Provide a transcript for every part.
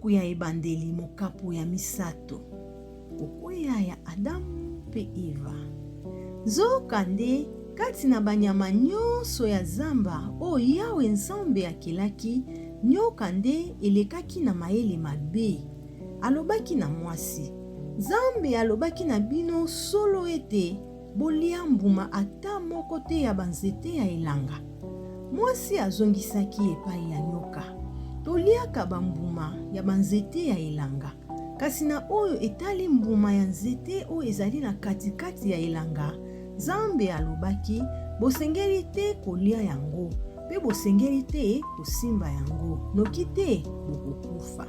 Buku ya ebandeli mokapu ya misato. Kokwea ya Adamu pe Eva. Nzoka nde kati na banyama nyonso ya zamba o Yawe Nzambe akelaki, nyoka nde elekaki na mayele mabe. Alobaki na mwasi, Nzambe alobaki na bino solo ete bolia mbuma ata moko te ya banzete ya elanga. Mwasi azongisaki epai ya nyoka, toliaka bambuma ya banzete ya elanga, kasi na oyo etali mbuma ya nzete oyo ezali na katikati ya elanga, Nzambe alobaki bosengeli te kolia yango, pe bosengeli te kosimba yango, noki te bokokufa.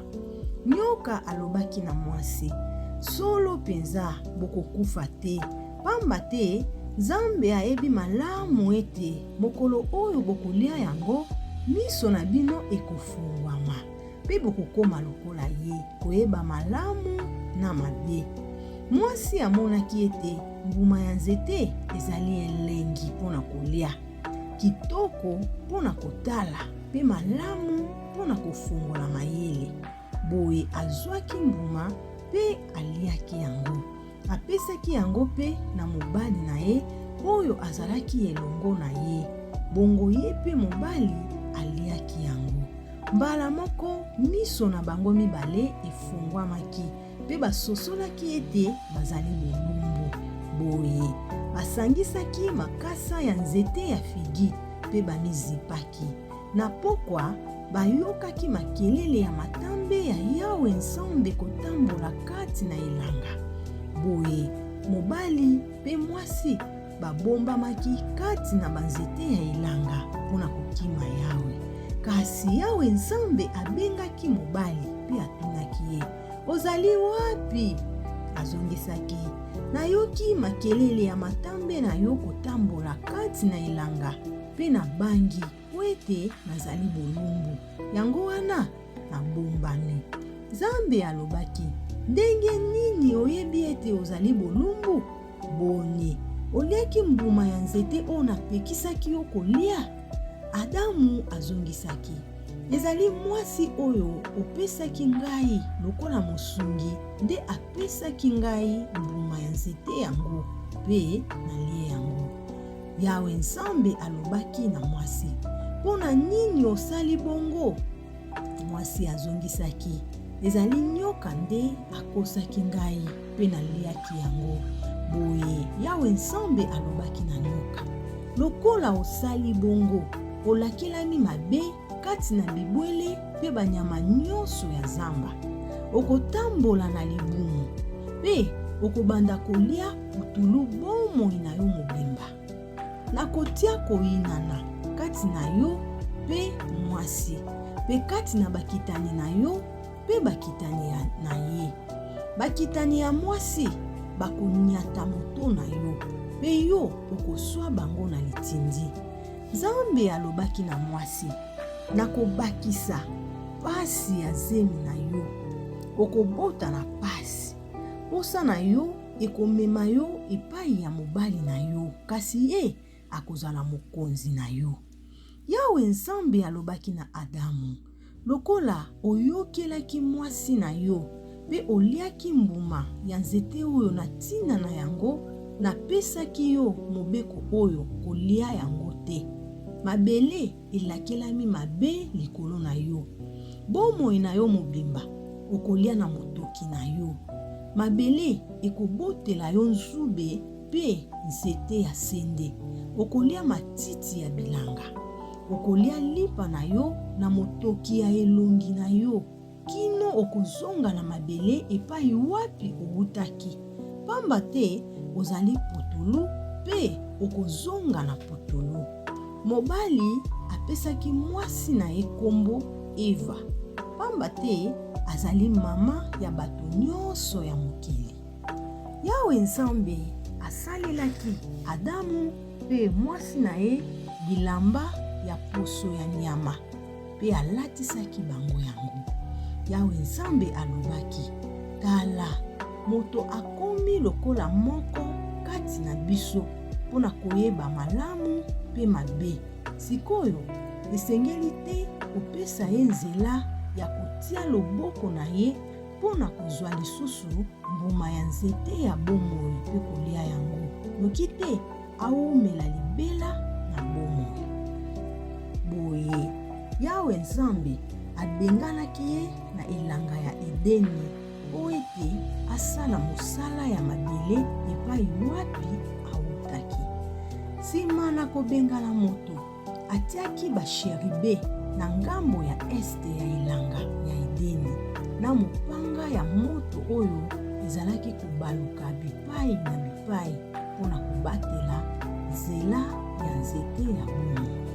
Nyoka alobaki na mwasi, solo penza bokokufa te, pamba te Nzambe ayebi malamu ete mokolo oyo bokolia yango, miso na bino ekofungwama, pe bokokoma lokola ye, koyeba malamu na mabe. Mwasi amonaki ete mbuma ya nzete ezali elengi mpona kolia, kitoko mpona kotala, pe malamu mpona kofungola mayele. Boye azwaki mbuma pe aliaki yango. Apesaki yango pe na mobali na ye oyo azalaki elongo na ye. Bongo ye pe mobali aliaki yango. Mbala moko miso na bango mibale efungwamaki, pe basosolaki ete bazali bolumbu. Boye basangisaki makasa ya nzete ya figi pe bamizipaki. Na pokwa bayokaki makelele ya matambe ya Yawe Nzambe kotambola kati na elanga. Boye mobali pe mwasi babombamaki kati na banzete ya elanga mpona kokima Yawe. Kasi Yawe Nzambe abengaki mobali pe atunaki ye, ozali wapi? Azongisaki, nayoki makelele ya matambe na yo kotambola kati na elanga, pe na bangi po ete nazali bolumbu, yango wana nabombani. Nzambe alobaki, ndenge nini oyebi ete ozali bolumbu? Boni, oliaki mbuma ya nzete oyo napekisaki yo kolia? Adamu azongisaki, ezali mwasi oyo opesaki ngai lokola mosungi nde apesaki ngai mbuma ya nzete yango, pe nalie yango. Yawe Nzambe alobaki na mwasi, mpona nini osali bongo? Mwasi azongisaki, ezali nyoka nde akosaki ngai pe naliaki yango. Boye Yawe Nzambe alobaki na nyoka, lokola osali bongo, olakelami mabe kati na bibwele pe banyama nyonso ya zamba. Okotambola na libumu, pe okobanda kolia putulu bomoi na yo mobimba. Nakotia koyinana kati na yo pe mwasi, pe kati na bakitani na yo pe bakitani na ye. Bakitani ya mwasi bakonyata moto na yo, pe yo okoswa bango na litindi. Nzambe alobaki na mwasi, nakobakisa pasi ya zemi na yo, okobota na pasi. Posa na yo ekomema yo epai ya mobali na yo, kasi ye akozala mokonzi na yo. Yawe Nzambe alobaki na Adamu, lokola oyokelaki mwasi na yo, pe oliaki mbuma ya nzete oyo na tina na yango, napesaki yo mobeko oyo kolia yango te. Mabele elakelami mabe likolo na yo, bomoi na yo mobimba okolia na motoki na yo. Mabele ekobotela yo nzube pe nzete ya sende, okolia matiti ya bilanga. Okolia lipa na yo na motoki ya elongi na yo, kino okozonga na mabele epai wapi obutaki, pamba te ozali putulu pe okozonga na putulu. Mobali apesaki mwasi na ye kombo Eva, pamba te azali mama ya bato nyonso ya mokili. Yawe Nzambe asalelaki Adamu pe mwasi na ye bilamba ya poso ya nyama, pe alatisaki bango yango. Yawe Nzambe alobaki, tala, moto akomi lokola moko kati na biso mpona koyeba malamu pe mabe. Sikoyo esengeli te kopesa ye nzela ya atia loboko na ye mpo na kozwa lisusu mbuma ya nzete ya bomoi mpe kolia yango, noki te aumela libela na bomoi. Boye Yawe Nzambe abenganaki ye na elanga ya Edeni po ete asala mosala ya mabele epai wapi awutaki. Nsima na kobengana moto, atiaki basheribe na ngambo ya este ya elanga ya Edeni na mopanga ya moto oyo ezalaki kobaluka bipai na bipai mpona kobatela nzela ya nzete ya bomoi.